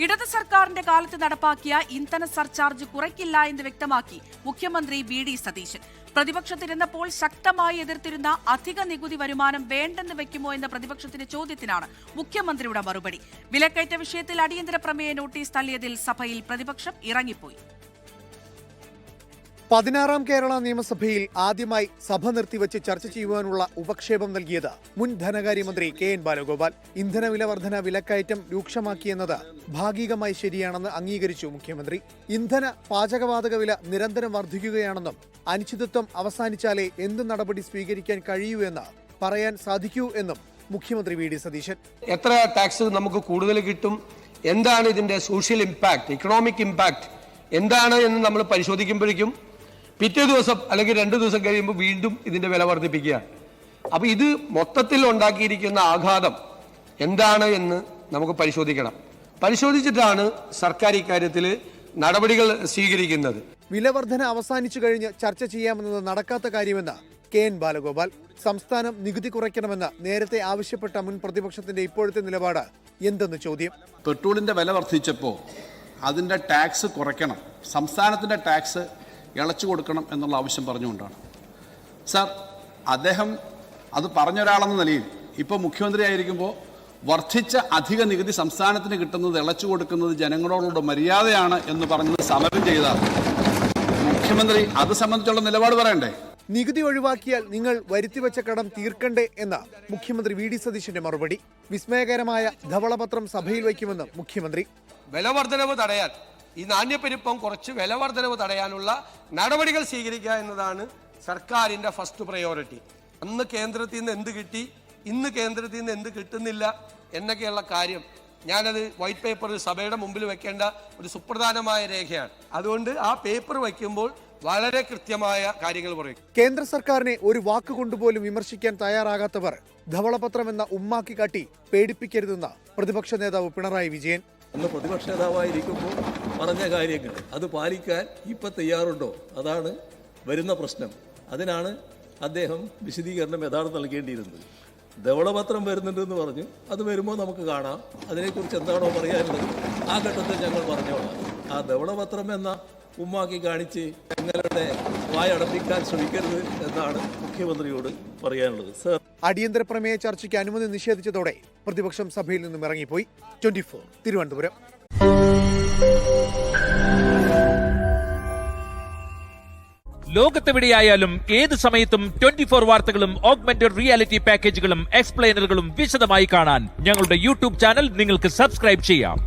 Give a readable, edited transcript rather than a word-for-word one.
ഇടത് സർക്കാരിന്റെ കാലത്ത് നടപ്പാക്കിയ ഇന്ധന സർചാർജ് കുറയ്ക്കില്ല എന്ന് വ്യക്തമാക്കി മുഖ്യമന്ത്രി വി.ഡി. സതീശൻ. പ്രതിപക്ഷത്തിരുന്നപ്പോൾ ശക്തമായി എതിർത്തിരുന്ന അധിക നികുതി വരുമാനം വേണ്ടെന്ന് വെക്കുമോ എന്ന പ്രതിപക്ഷത്തിന്റെ ചോദ്യത്തിനാണ് മുഖ്യമന്ത്രിയുടെ മറുപടി. വിലക്കയറ്റ വിഷയത്തിൽ അടിയന്തര പ്രമേയ നോട്ടീസ് തള്ളിയതിൽ സഭയിൽ പ്രതിപക്ഷം ഇറങ്ങിപ്പോയി. 16ാം കേരള നിയമസഭയിൽ ആദ്യമായി സഭ നിർത്തിവച്ച് ചർച്ച ചെയ്യുവാനുള്ള ഉപക്ഷേപം നൽകിയത് മുൻ ധനകാര്യമന്ത്രി കെ.എൻ. ബാലഗോപാൽ. ഇന്ധനവില വർധന വിലക്കയറ്റം രൂക്ഷമാക്കിയെന്നത് ഭാഗികമായി ശരിയാണെന്ന് അംഗീകരിച്ചു മുഖ്യമന്ത്രി. ഇന്ധന പാചകവാതക വില നിരന്തരം വർദ്ധിക്കുകയാണെന്നും അനിശ്ചിതത്വം അവസാനിച്ചാലേ എന്ത് നടപടി സ്വീകരിക്കാൻ കഴിയൂ എന്ന് പറയാൻ സാധിക്കൂ എന്നും മുഖ്യമന്ത്രി വി.ഡി. സതീശൻ. എത്ര ടാക്സ് നമുക്ക് കൂടുതൽ കിട്ടും, എന്താണ് ഇതിന്റെ സോഷ്യൽ ഇമ്പാക്ട്, ഇക്കണോമിക് ഇമ്പാക്ട് എന്താണ് എന്ന് നമ്മൾ പരിശോധിക്കുമ്പോഴേക്കും പിറ്റേ ദിവസം അല്ലെങ്കിൽ 2 ദിവസം കഴിയുമ്പോൾ വീണ്ടും ഇതിന്റെ വില വർദ്ധിപ്പിക്കുകയാണ്. അപ്പൊ ഇത് മൊത്തത്തിൽ ഉണ്ടാക്കിയിരിക്കുന്ന ആഘാതം എന്താണ് എന്ന് നമുക്ക് പരിശോധിക്കണം. പരിശോധിച്ചിട്ടാണ് സർക്കാർ ഇക്കാര്യത്തിൽ നടപടികൾ സ്വീകരിക്കുന്നത്. വിലവർധന അവസാനിച്ചു കഴിഞ്ഞ് ചർച്ച ചെയ്യാമെന്നത് നടക്കാത്ത കാര്യമെന്ന് കെ.എൻ. ബാലഗോപാൽ. സംസ്ഥാനം നികുതി കുറയ്ക്കണമെന്ന് നേരത്തെ ആവശ്യപ്പെട്ട മുൻ പ്രതിപക്ഷത്തിന്റെ ഇപ്പോഴത്തെ നിലപാട് എന്തെന്ന് ചോദ്യം. പെട്രോളിന്റെ വില വർദ്ധിച്ചപ്പോൾ അതിന്റെ ടാക്സ് കുറയ്ക്കണം, സംസ്ഥാനത്തിന്റെ ടാക്സ് ഇളച്ചു കൊടുക്കണം എന്നുള്ള ആവശ്യം പറഞ്ഞുകൊണ്ടാണ്. സാർ, അദ്ദേഹം അത് പറഞ്ഞൊരാളെന്ന നിലയിൽ ഇപ്പോൾ മുഖ്യമന്ത്രി ആയിരിക്കുമ്പോൾ വർദ്ധിച്ച അധിക നികുതി സംസ്ഥാനത്തിന് കിട്ടുന്നത് ഇളച്ചു കൊടുക്കുന്നത് ജനങ്ങളോടുള്ള മര്യാദയാണ് എന്ന് പറഞ്ഞത് സമരം ചെയ്താൽ മുഖ്യമന്ത്രി അത് സംബന്ധിച്ചുള്ള നിലപാട് പറയണ്ടേ? നികുതി ഒഴിവാക്കിയാൽ നിങ്ങൾ വരുത്തിവെച്ച കടം തീർക്കണ്ടേ എന്ന മുഖ്യമന്ത്രി വി.ഡി. സതീശന്റെ മറുപടി. വിസ്മയകരമായ ധവളപത്രം സഭയിൽ വയ്ക്കുമെന്ന് മുഖ്യമന്ത്രി. വിലവർദ്ധനവ് തടയാൻ, ഈ നാണ്യപ്പെരുപ്പം കുറച്ച് വിലവർദ്ധനവ് തടയാനുള്ള നടപടികൾ സ്വീകരിക്കുക എന്നതാണ് സർക്കാരിന്റെ ഫസ്റ്റ് പ്രയോറിറ്റി. അന്ന് കേന്ദ്രത്തിൽ നിന്ന് എന്ത് കിട്ടി, ഇന്ന് കേന്ദ്രത്തിൽ നിന്ന് എന്ത് കിട്ടുന്നില്ല എന്നൊക്കെയുള്ള കാര്യം ഞാനത് വൈറ്റ് പേപ്പർ സഭയുടെ മുമ്പിൽ വെക്കേണ്ട ഒരു സുപ്രധാനമായ രേഖയാണ്. അതുകൊണ്ട് ആ പേപ്പർ വയ്ക്കുമ്പോൾ വളരെ കൃത്യമായ കാര്യങ്ങൾ പറയും. കേന്ദ്ര സർക്കാരിനെ ഒരു വാക്കുകൊണ്ടുപോലും വിമർശിക്കാൻ തയ്യാറാകാത്തവർ ധവളപത്രം എന്ന ഉമ്മാക്കി കാട്ടി പേടിപ്പിക്കരുതെന്ന് പ്രതിപക്ഷ നേതാവ് പിണറായി വിജയൻ. അന്ന് പ്രതിപക്ഷ നേതാവായിരിക്കുമ്പോൾ പറഞ്ഞ കാര്യങ്ങൾ അത് പാലിക്കാൻ ഇപ്പം തയ്യാറുണ്ടോ? അതാണ് വരുന്ന പ്രശ്നം. അതിനാണ് അദ്ദേഹം വിശദീകരണം യഥാർത്ഥം നൽകേണ്ടിയിരുന്നത്. ധവളപത്രം വരുന്നുണ്ടെന്ന് പറഞ്ഞു, അത് വരുമ്പോൾ നമുക്ക് കാണാം. അതിനെക്കുറിച്ച് എന്താണോ പറയാനുള്ളത് ആ ഘട്ടത്തിൽ ഞങ്ങൾ പറഞ്ഞോളാം. ആ ധവളപത്രം എന്ന ഉമ്മാക്കി കാണിച്ച് ഞങ്ങളുടെ വായടപ്പിക്കാൻ ശ്രമിക്കരുത് എന്നാണ് മുഖ്യമന്ത്രിയോട് പറയാനുള്ളത്. സർ, അടിയന്തര പ്രമേയ ചർച്ചയ്ക്ക് അനുമതി നിഷേധിച്ചതോടെ പ്രതിപക്ഷം സഭയിൽ നിന്നും ഇറങ്ങിപ്പോയി. 24 തിരുവനന്തപുരം. ലോകത്തെവിടെയായാലും ഏത് സമയത്തും 24 വാർത്തകളും ഓഗ്മെന്റഡ് റിയാലിറ്റി പാക്കേജുകളും എക്സ്പ്ലെയിനറുകളും വിശദമായി കാണാൻ ഞങ്ങളുടെ യൂട്യൂബ് ചാനൽ നിങ്ങൾക്ക് സബ്സ്ക്രൈബ് ചെയ്യാം.